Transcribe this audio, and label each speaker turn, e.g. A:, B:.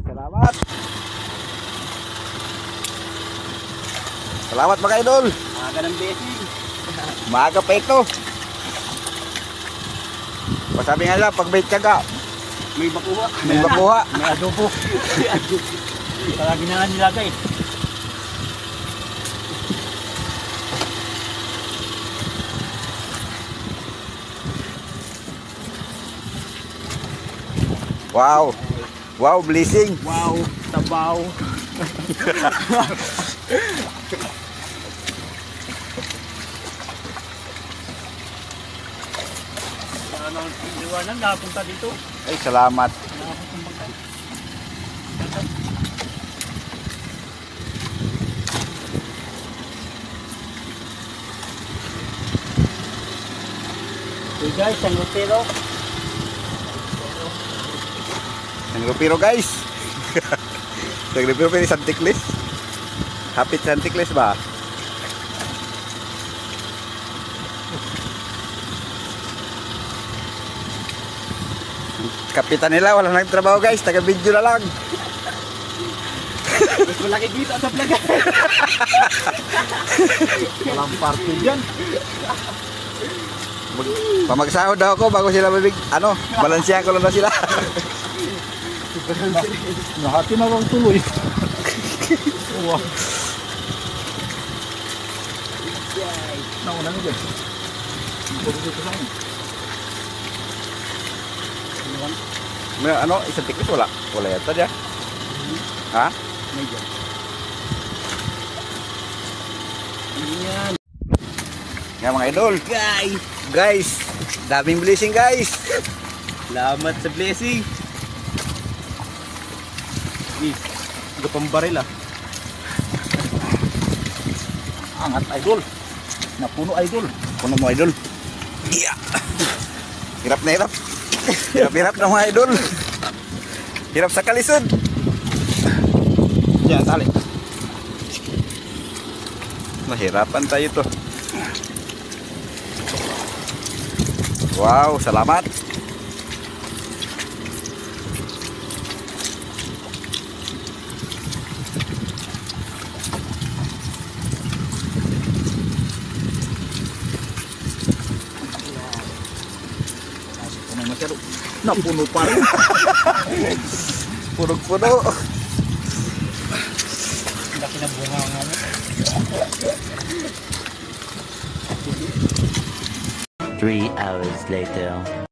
A: Salamat. Salamat mga idol.
B: Aga ng blessing.
A: Maaga pa ito. Pasabi nga lang, pag may tiyaga,
B: May bakuha.
A: may makuha.
B: May adobo. Palagi na nga nilagay.
A: Wow. Wow, blessing.
B: Wow, tabaw. Ano ang iwanan, nakapunta dito.
A: Ay, salamat.
B: Nakapunta. Okay guys, ang rutero.
A: Nagrupiro guys. Nagrupiro pa ni Santiklis. Hapit Santiklis ba? Kapitan nila, wala nagtrabaho guys. Taga-video na lang.
B: Mas malaki dito sa vlog. Walang party dyan.
A: Pamagsahod daw ako bago sila mabig. Ano, balansiyan ko lang na sila.
B: Nahati na lang tuloy. Wow. Nauna na dyan. Puro dito sa akin.
A: May ano, isang tiklis wala. Wala yata dyan. Ha?
B: May dyan. Ayan.
A: Nga mga idol. Guys, daming blessing guys.
B: Salamat sa blessing. Gapang baril ah.
A: Angat idol. Napuno idol. Puno mo idol. Yeah. Hirap na hirap. Hirap na mga idol. Hirap sa kalisod.
B: Yan, tali.
A: Mahirapan tayo to. Wow, salamat.
B: Napuno pa rin.
A: Puno-puno.
B: Laki na bunga nga mo.
C: 3 hours later.